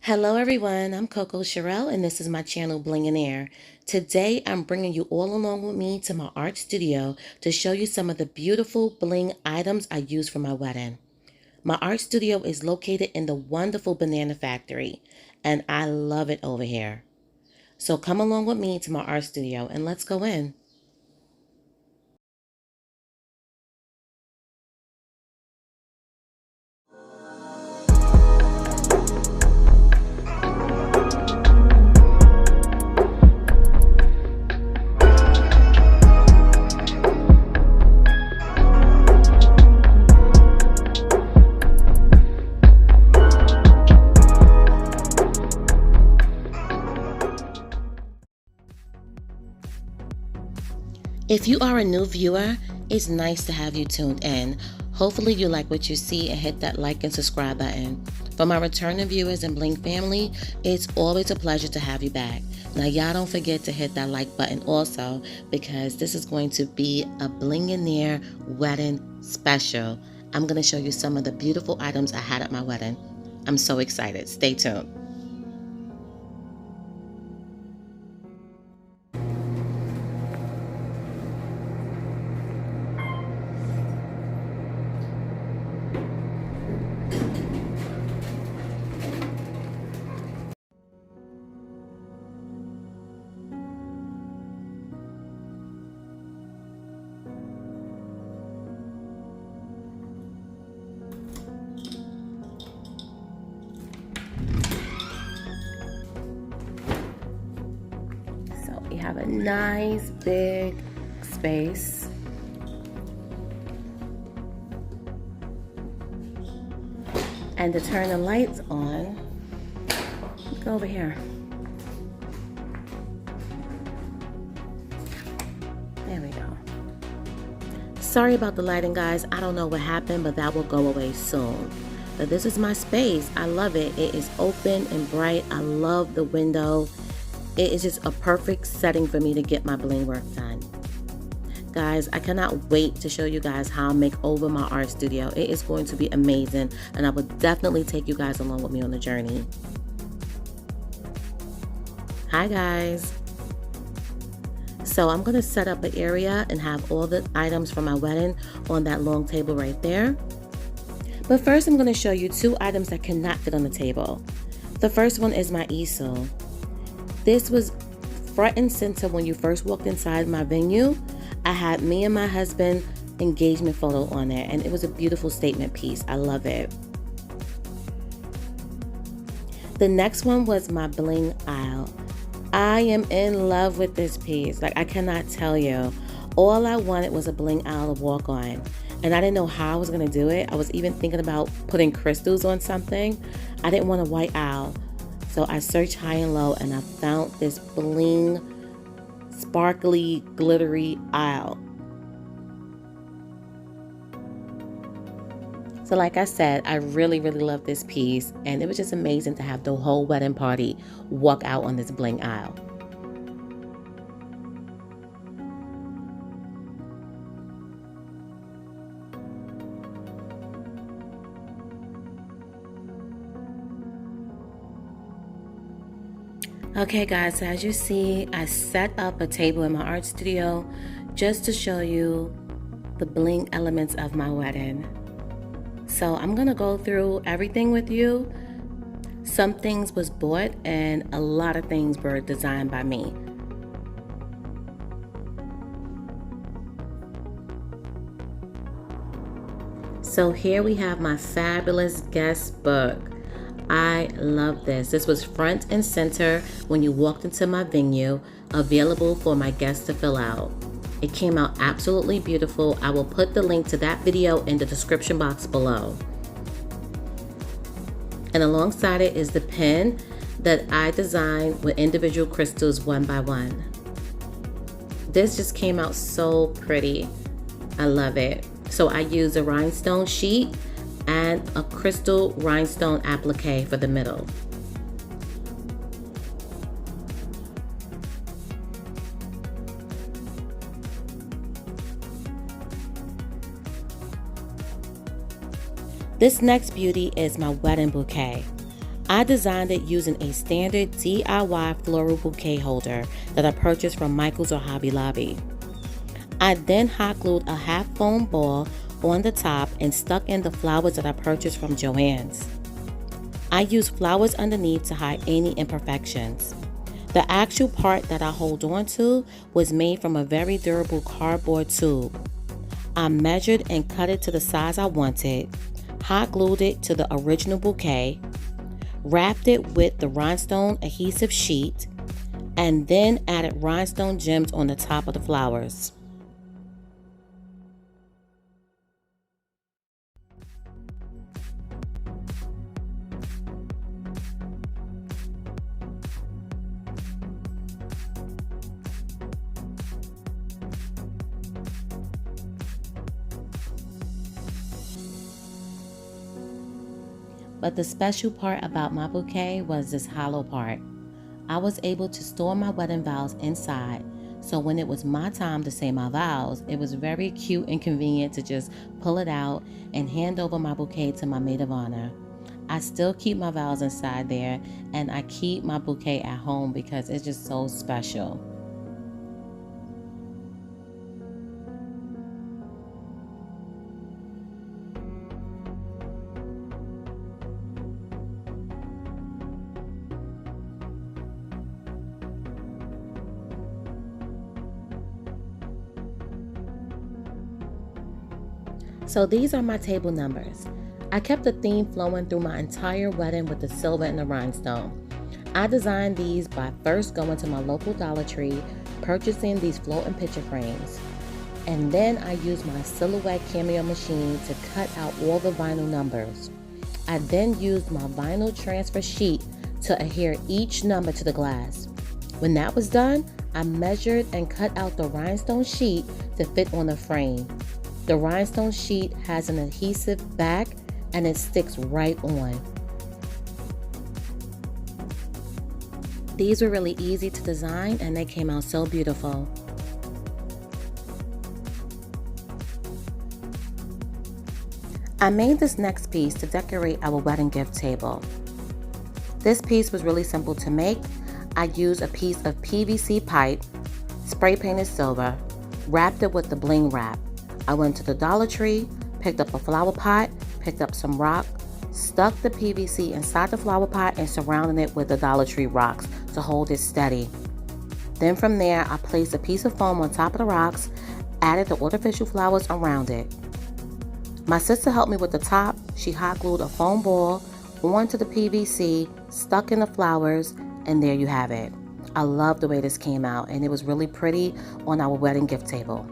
Hello everyone, I'm Coco Sherelle and this is my channel Bling and Air. Today I'm bringing you all along with me to my art studio to show you some of the beautiful bling items I use for my wedding. My art studio is located in the wonderful Banana Factory and I love it over here. So come along with me to my art studio and let's go in. If you are a new viewer, it's nice to have you tuned in. Hopefully you like what you see and hit that like and subscribe button. For my returning viewers and Bling family, it's always a pleasure to have you back. Now y'all don't forget to hit that like button also because this is going to be a Blingionaire wedding special. I'm going to show you some of the beautiful items I had at my wedding. I'm so excited. Stay tuned. So we have a nice big space. And to turn the lights on, go over here. There we go. Sorry about the lighting, guys. I don't know what happened, but that will go away soon. But this is my space. I love it. It is open and bright. I love the window. It is just a perfect setting for me to get my bling work done. Guys, I cannot wait to show you guys how I make over my art studio. It is going to be amazing, and I will definitely take you guys along with me on the journey. Hi guys. So I'm going to set up an area and have all the items for my wedding on that long table right there. But first I'm going to show you two items that cannot fit on the table. The first one is my easel. This was front and center when you first walked inside my venue. I had me and my husband engagement photo on there and it was a beautiful statement piece. I love it. The next one was my bling aisle. I am in love with this piece. Like, I cannot tell you. All I wanted was a bling aisle to walk on. And I didn't know how I was going to do it. I was even thinking about putting crystals on something. I didn't want a white aisle. So I searched high and low and I found this bling, sparkly, glittery aisle. So like I said, I really love this piece and it was just amazing to have the whole wedding party walk out on this bling aisle. Okay guys, so as you see, I set up a table in my art studio just to show you the bling elements of my wedding. So I'm gonna go through everything with you. Some things was bought and a lot of things were designed by me. So here we have my fabulous guest book. I love this. This was front and center when you walked into my venue, available for my guests to fill out. It came out absolutely beautiful. I will put the link to that video in the description box below. And alongside it is the pen that I designed with individual crystals one by one. This just came out so pretty. I love it. So I used a rhinestone sheet and a crystal rhinestone applique for the middle. This next beauty is my wedding bouquet. I designed it using a standard DIY floral bouquet holder that I purchased from Michael's or Hobby Lobby. I then hot glued a half foam ball on the top and stuck in the flowers that I purchased from Joann's. I used flowers underneath to hide any imperfections. The actual part that I hold on to was made from a very durable cardboard tube. I measured and cut it to the size I wanted, hot glued it to the original bouquet, wrapped it with the rhinestone adhesive sheet, and then added rhinestone gems on the top of the flowers. But the special part about my bouquet was this hollow part. I was able to store my wedding vows inside, so when it was my time to say my vows, it was very cute and convenient to just pull it out and hand over my bouquet to my maid of honor. I still keep my vows inside there, and I keep my bouquet at home because it's just so special. So these are my table numbers. I kept the theme flowing through my entire wedding with the silver and the rhinestone. I designed these by first going to my local Dollar Tree, purchasing these floating picture frames. And then I used my silhouette cameo machine to cut out all the vinyl numbers. I then used my vinyl transfer sheet to adhere each number to the glass. When that was done, I measured and cut out the rhinestone sheet to fit on the frame. The rhinestone sheet has an adhesive back and it sticks right on. These were really easy to design and they came out so beautiful. I made this next piece to decorate our wedding gift table. This piece was really simple to make. I used a piece of PVC pipe, spray painted silver, wrapped it with the bling wrap. I went to the Dollar Tree, picked up a flower pot, picked up some rock, stuck the PVC inside the flower pot and surrounded it with the Dollar Tree rocks to hold it steady. Then from there, I placed a piece of foam on top of the rocks, added the artificial flowers around it. My sister helped me with the top. She hot glued a foam ball onto the PVC, stuck in the flowers, and there you have it. I love the way this came out, and it was really pretty on our wedding gift table.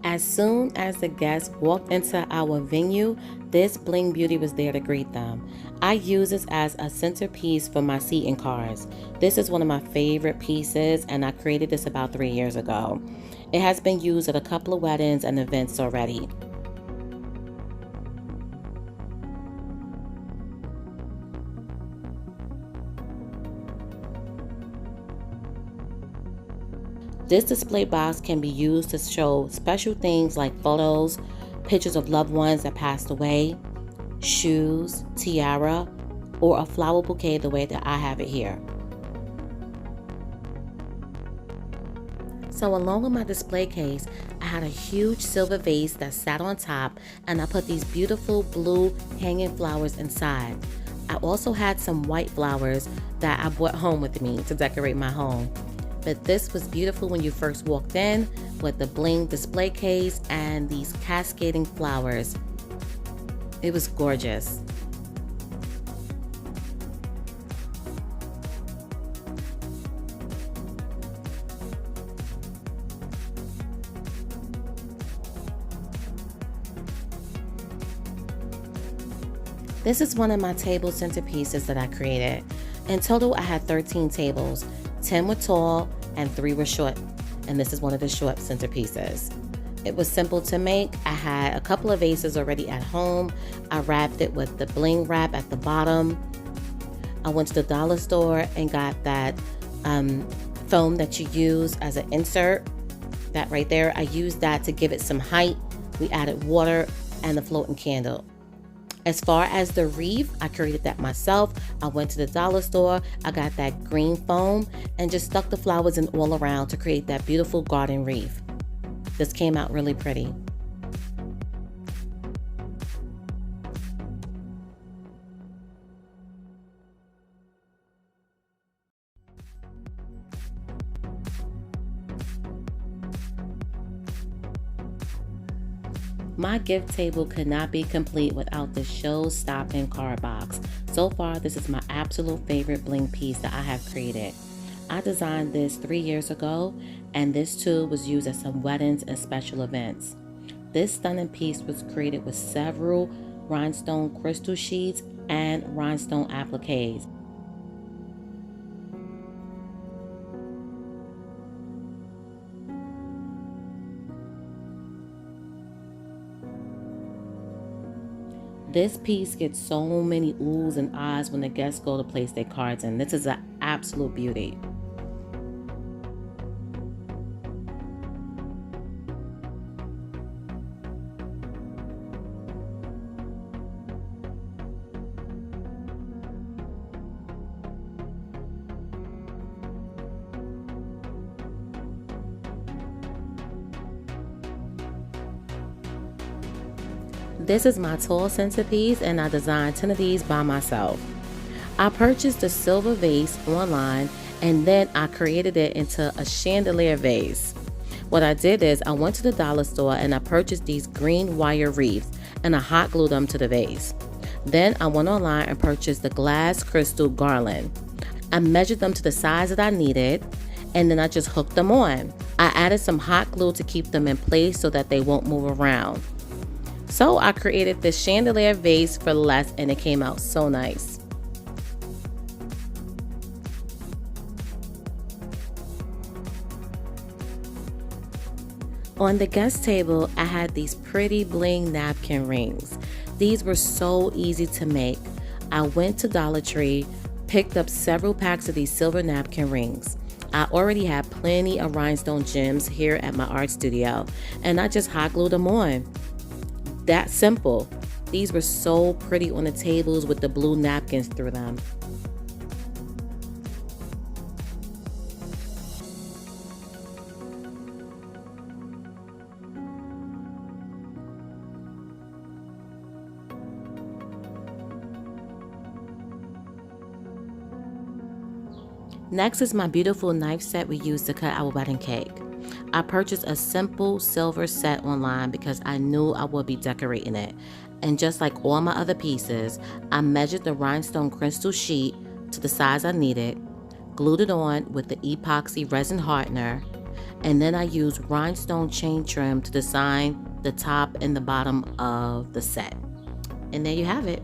As soon as the guests walked into our venue, this bling beauty was there to greet them. I use this as a centerpiece for my seating cars. This is one of my favorite pieces, and I created this about 3 years ago. It has been used at a couple of weddings and events already. This display box can be used to show special things like photos, pictures of loved ones that passed away, shoes, tiara, or a flower bouquet the way that I have it here. So along with my display case, I had a huge silver vase that sat on top, and I put these beautiful blue hanging flowers inside. I also had some white flowers that I brought home with me to decorate my home. But this was beautiful when you first walked in with the bling display case and these cascading flowers. It was gorgeous. This is one of my table centerpieces that I created. In total, I had 13 tables. 10 were tall and 3 were short, and this is one of the short centerpieces. It was simple to make. I had a couple of vases already at home. I wrapped it with the bling wrap at the bottom. I went to the dollar store and got that foam that you use as an insert. That right there, I used that to give it some height. We added water and the floating candle. As far as the wreath, I created that myself. I went to the dollar store, I got that green foam, and just stuck the flowers in all around to create that beautiful garden wreath. This came out really pretty. My gift table could not be complete without the show-stopping card box. So far, this is my absolute favorite bling piece that I have created. I designed this 3 years ago, and this too was used at some weddings and special events. This stunning piece was created with several rhinestone crystal sheets and rhinestone appliques. This piece gets so many oohs and ahs when the guests go to place their cards in. This is an absolute beauty. This is my tall centerpiece, and I designed 10 of these by myself. I purchased the silver vase online, and then I created it into a chandelier vase. What I did is I went to the dollar store and I purchased these green wire wreaths, and I hot glued them to the vase. Then I went online and purchased the glass crystal garland. I measured them to the size that I needed, and then I just hooked them on. I added some hot glue to keep them in place so that they won't move around. So I created this chandelier vase for less, and it came out so nice. On the guest table, I had these pretty bling napkin rings. These were so easy to make. I went to Dollar Tree, picked up several packs of these silver napkin rings. I already had plenty of rhinestone gems here at my art studio, and I just hot glued them on. That simple. These were so pretty on the tables with the blue napkins through them. Next is my beautiful knife set we used to cut our wedding cake. I purchased a simple silver set online because I knew I would be decorating it. And just like all my other pieces, I measured the rhinestone crystal sheet to the size I needed, glued it on with the epoxy resin hardener, and then I used rhinestone chain trim to design the top and the bottom of the set. And there you have it.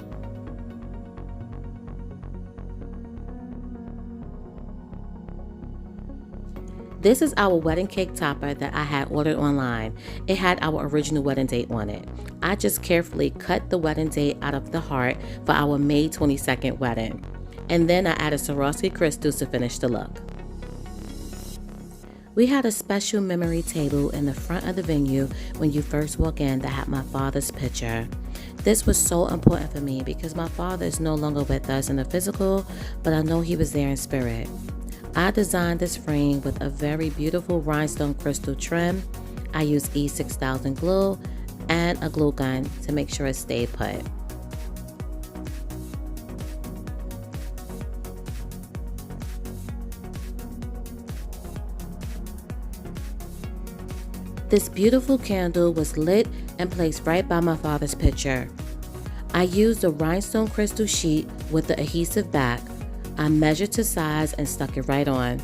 This is our wedding cake topper that I had ordered online. It had our original wedding date on it. I just carefully cut the wedding date out of the heart for our May 22nd wedding. And then I added Swarovski crystals to finish the look. We had a special memory table in the front of the venue when you first walk in that had my father's picture. This was so important for me because my father is no longer with us in the physical, but I know he was there in spirit. I designed this frame with a very beautiful rhinestone crystal trim. I used E6000 glue and a glue gun to make sure it stayed put. This beautiful candle was lit and placed right by my father's picture. I used a rhinestone crystal sheet with the adhesive back. I measured to size and stuck it right on.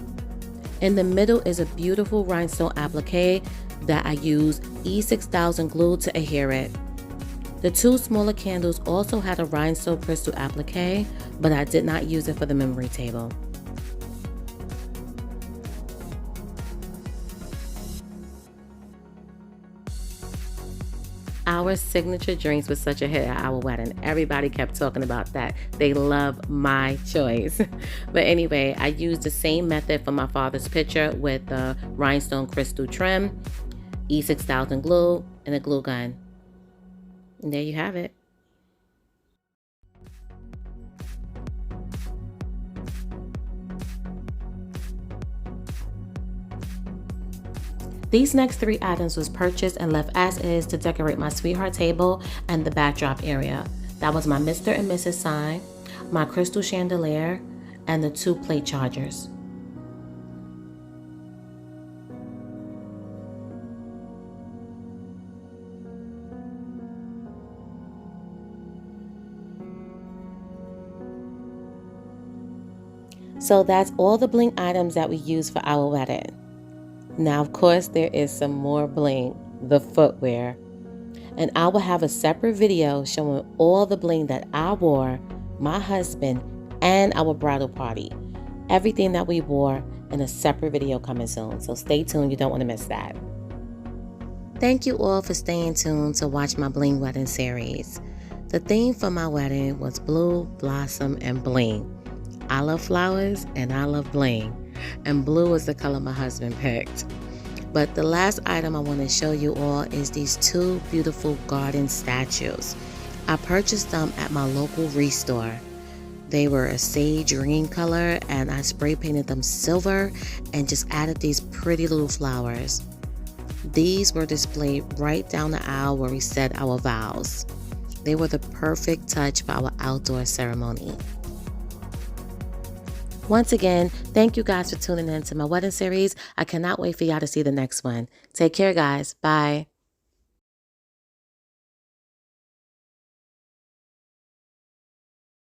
In the middle is a beautiful rhinestone applique that I used E6000 glue to adhere it. The two smaller candles also had a rhinestone crystal applique, but I did not use it for the memory table. Our signature drinks was such a hit at our wedding. Everybody kept talking about that. They love my choice. But anyway, I used the same method for my father's picture with the rhinestone crystal trim, E6000 glue, and a glue gun. And there you have it. These next 3 items was purchased and left as is to decorate my sweetheart table and the backdrop area. That was my Mr. and Mrs. sign, my crystal chandelier, and the 2 plate chargers. So that's all the bling items that we used for our wedding. Now, of course, there is some more bling, the footwear. And I will have a separate video showing all the bling that I wore, my husband, and our bridal party. Everything that we wore in a separate video coming soon. So stay tuned, you don't want to miss that. Thank you all for staying tuned to watch my bling wedding series. The theme for my wedding was blue, blossom, and bling. I love flowers and I love bling. And blue is the color my husband picked. But the last item I want to show you all is these 2 beautiful garden statues. I purchased them at my local restore. They were a sage green color and I spray painted them silver and just added these pretty little flowers. These were displayed right down the aisle where we said our vows. They were the perfect touch for our outdoor ceremony. Once again, thank you guys for tuning in to my wedding series. I cannot wait for y'all to see the next one. Take care, guys. Bye.